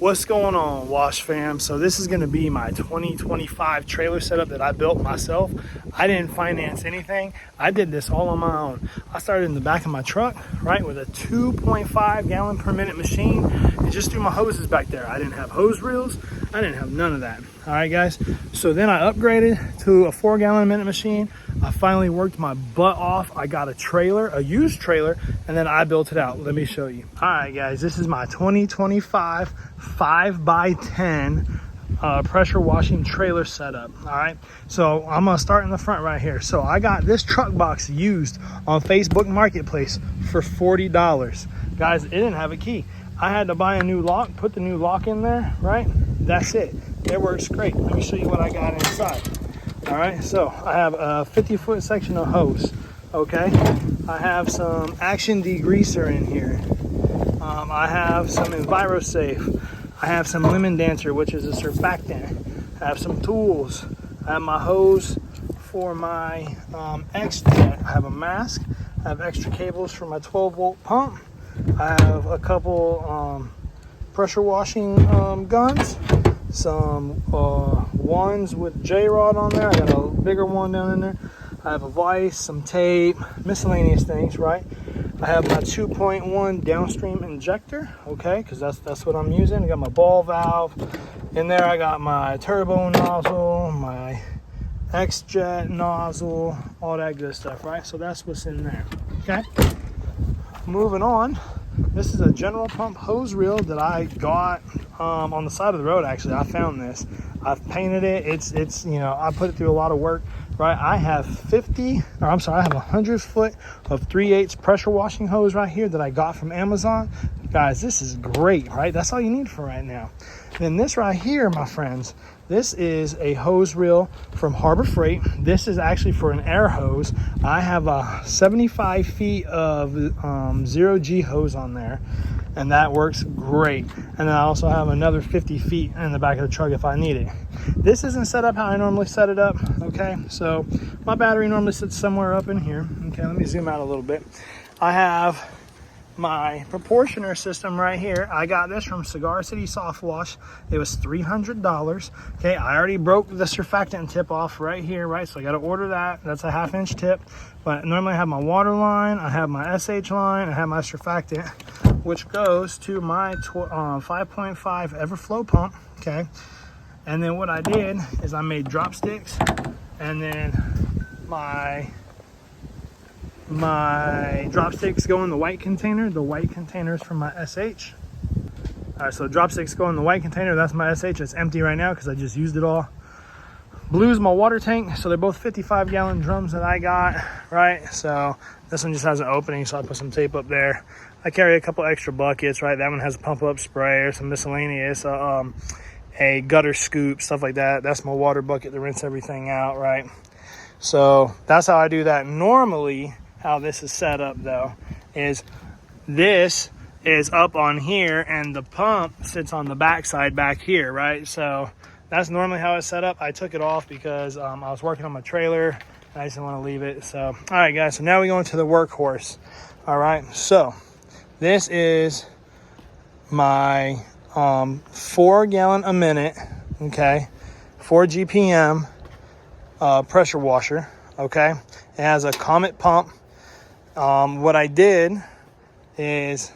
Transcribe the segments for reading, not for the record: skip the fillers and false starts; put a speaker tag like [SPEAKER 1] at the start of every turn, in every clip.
[SPEAKER 1] What's going on, Wash fam? So this is going to be my 2025 trailer setup that I built myself. I didn't finance anything. I did this all on my own. I started in the back of my truck, right, with a 2.5 gallon per minute machine and just threw my hoses back there. I didn't have hose reels. I didn't have none of that. All right, guys. So then I upgraded to a 4 gallon a minute machine. I finally worked my butt off. I got a trailer, a used trailer, and then I built it out. Let me show you. All right, guys, this is my 2025 5x10 pressure washing trailer setup. All right, so I'm gonna start in the front right here. So I got this truck box used on Facebook Marketplace for $40. Guys, it didn't have a key. I had to buy a new lock, put the new lock in there, right? That's it. It works great. Let me show you what I got inside. All right, so I have a 50-foot section of hose. Okay, I have some Action degreaser in here. I have some EnviroSafe. I have some Lemon Dancer, which is a surfactant. I have some tools. I have my hose for my X-Jet. I have a mask. I have extra cables for my 12-volt pump. I have a couple pressure washing guns. Some ones with J-rod on there. I got a bigger one down in there. I have a vise, some tape, miscellaneous things, right? I have my 2.1 downstream injector, okay, because that's what I'm using. I got my ball valve. In there I got my turbo nozzle, my X-Jet nozzle, all that good stuff, right? So that's what's in there, okay? Moving on, this is a general pump hose reel that I got on the side of the road. Actually, I found this. I've painted it. It's you know, I put it through a lot of work, right? I have 100 foot of 3/8 pressure washing hose right here that I got from Amazon. Guys, this is great, right? That's all you need for right now. Then this right here, my friends, this is a hose reel from Harbor Freight. This is actually for an air hose. I have a 75 feet of 0G hose on there, and that works great. And then I also have another 50 feet in the back of the truck if I need it. This isn't set up how I normally set it up, okay? So my battery normally sits somewhere up in here. Okay, let me zoom out a little bit. I have my proportioner system right here. I got this from Cigar City Soft Wash. It was $300. Okay, I already broke the surfactant tip off right here, right? So I got to order that. That's a 1/2 inch tip. But normally I have my water line, I have my SH line, I have my surfactant, which goes to my 5.5 Everflow pump. Okay, and then what I did is I made drop sticks, and then my drop sticks go in the white container. The white container is for my SH. All right, so drop sticks go in the white container. That's my SH. It's empty right now because I just used it all. Blue's my water tank. So they're both 55 gallon drums that I got, right? So this one just has an opening, so I put some tape up there. I carry a couple extra buckets, right? That one has a pump up sprayer, some miscellaneous, a gutter scoop, stuff like that. That's my water bucket to rinse everything out, right? So that's how I do that. Normally, how this is set up though is this is up on here and the pump sits on the back side back here, right? So that's normally how it's set up. I took it off because I was working on my trailer and I just didn't want to leave it. So all right, guys, so now we go into the workhorse. All right, so this is my 4 gallon a minute, okay, 4 GPM pressure washer. Okay, it has a Comet pump. What I did is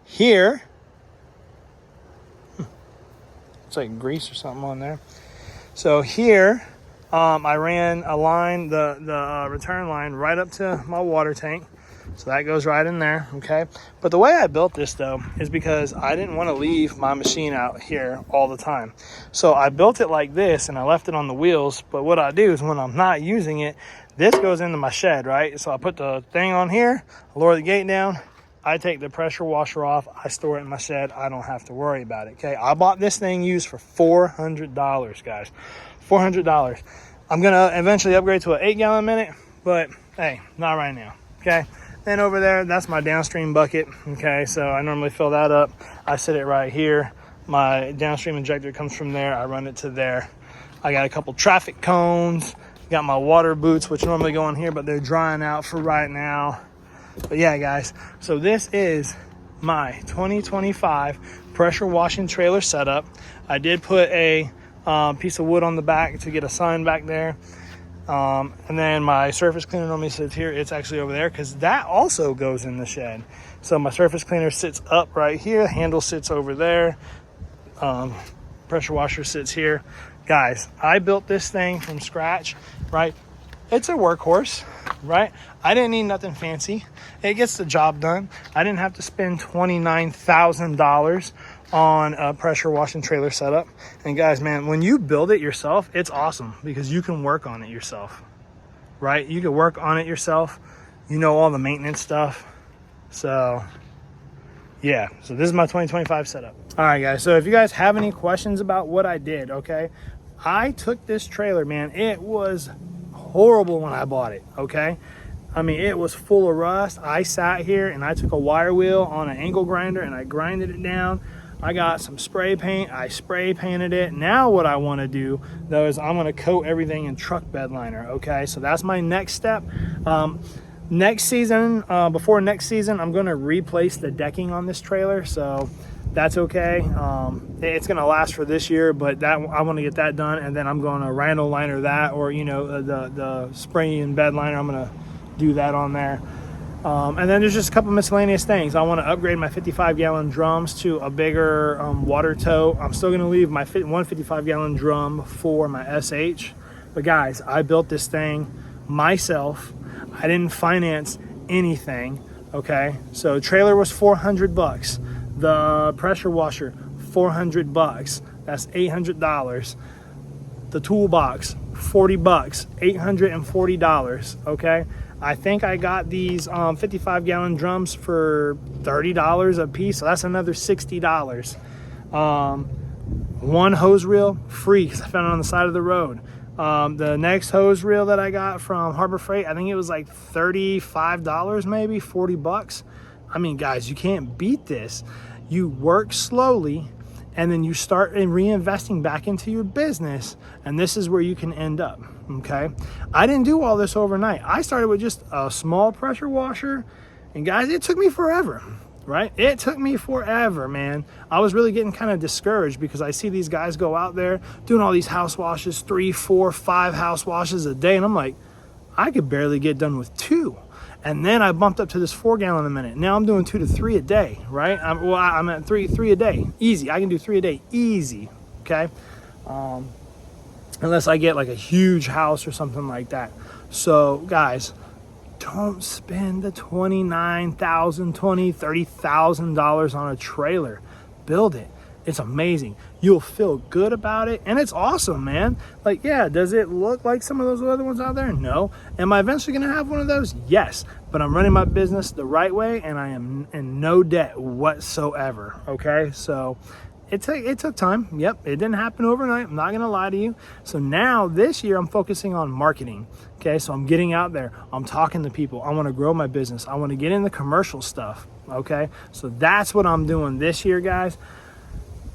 [SPEAKER 1] here, it's like grease or something on there. So here, I ran a line, the return line right up to my water tank. So that goes right in there, okay? But the way I built this though is because I didn't want to leave my machine out here all the time. So I built it like this and I left it on the wheels. But what I do is when I'm not using it, this goes into my shed, right? So I put the thing on here, I lower the gate down, I take the pressure washer off, I store it in my shed. I don't have to worry about it, okay? I bought this thing used for $400, guys. $400. I'm gonna eventually upgrade to an 8 gallon a minute, but hey, not right now, okay? Then over there, that's my downstream bucket, okay? So I normally fill that up. I sit it right here. My downstream injector comes from there. I run it to there. I got a couple traffic cones. Got my water boots, which normally go in here, but they're drying out for right now. But yeah, guys, so this is my 2025 pressure washing trailer setup. I did put a piece of wood on the back to get a sign back there. And then my surface cleaner normally sits here. It's actually over there because that also goes in the shed. So my surface cleaner sits up right here. Handle sits over there. Pressure washer sits here. Guys, I built this thing from scratch, right? It's a workhorse, right? I didn't need nothing fancy. It gets the job done. I didn't have to spend $29,000 on a pressure washing trailer setup. And guys, man, when you build it yourself, it's awesome because you can work on it yourself, right? You can work on it yourself. You know all the maintenance stuff. So yeah, so this is my 2025 setup. All right, guys, so if you guys have any questions about what I did, okay, I took this trailer, man. It was horrible when I bought it, okay? I mean, it was full of rust. I sat here and I took a wire wheel on an angle grinder and I grinded it down. I got some spray paint. I spray painted it. Now what I want to do, though, is I'm going to coat everything in truck bed liner, okay? So that's my next step. Next season, before next season, I'm going to replace the decking on this trailer, so that's okay. It's going to last for this year, but that I want to get that done, and then I'm going to rhino liner that, or, you know, the spray and bed liner. I'm going to do that on there. And then there's just a couple miscellaneous things. I want to upgrade my 55-gallon drums to a bigger water tote. I'm still going to leave my 155-gallon drum for my SH. But guys, I built this thing myself. I didn't finance anything, okay? So trailer was $400. The pressure washer, $400. That's $800. The toolbox, $40, $840, okay? I think I got these 55-gallon drums for $30 a piece, so that's another $60. One hose reel, free, because I found it on the side of the road. The next hose reel that I got from Harbor Freight, I think it was like $35 maybe, $40. I mean, guys, you can't beat this. You work slowly, and then you start reinvesting back into your business, and this is where you can end up, okay? I didn't do all this overnight. I started with just a small pressure washer, and guys, it took me forever, right? It took me forever, man. I was really getting kind of discouraged because I see these guys go out there doing all these house washes, 3, 4, 5 house washes a day, and I'm like, I could barely get done with 2. And then I bumped up to this 4-gallon a minute. Now I'm doing 2 to 3 a day, right? I'm at three a day, easy. I can do 3 a day, easy, okay? Unless I get like a huge house or something like that. So guys, don't spend the $29,000, $20,000, $30,000 on a trailer. Build it. It's amazing. You'll feel good about it, and it's awesome, man. Like, yeah, does it look like some of those other ones out there? No. Am I eventually going to have one of those? Yes. But I'm running my business the right way, and I am in no debt whatsoever, okay? So it took time. Yep, it didn't happen overnight. I'm not going to lie to you. So now this year I'm focusing on marketing, okay? So I'm getting out there. I'm talking to people. I want to grow my business. I want to get in the commercial stuff, okay? So that's what I'm doing this year, guys.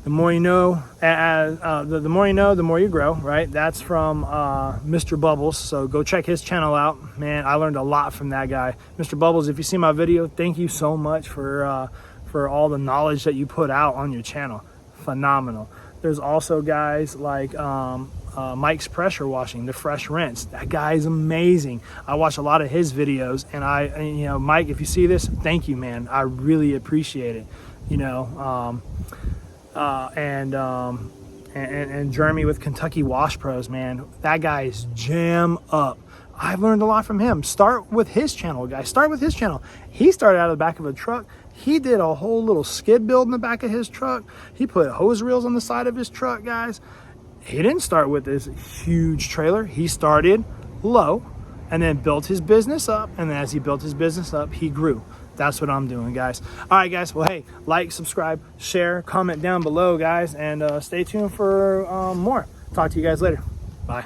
[SPEAKER 1] The more you know, the more you know, the more you grow, right? That's from Mr. Bubbles. So go check his channel out. Man, I learned a lot from that guy. Mr. Bubbles, if you see my video, thank you so much for all the knowledge that you put out on your channel. Phenomenal. There's also guys like Mike's Pressure Washing, the Fresh Rinse. That guy is amazing. I watch a lot of his videos, and Mike, if you see this, thank you, man. I really appreciate it. And Jeremy with Kentucky Wash Pros, man, that guy is jam up. I've learned a lot from him. Start with his channel, guys. Start with his channel. He started out of the back of a truck. He did a whole little skid build in the back of his truck. He put hose reels on the side of his truck, guys. He didn't start with this huge trailer. He started low and then built his business up. And then as he built his business up, he grew. That's what I'm doing, guys. All right, guys. Well, hey, like, subscribe, share, comment down below, guys, and stay tuned for more. Talk to you guys later. Bye.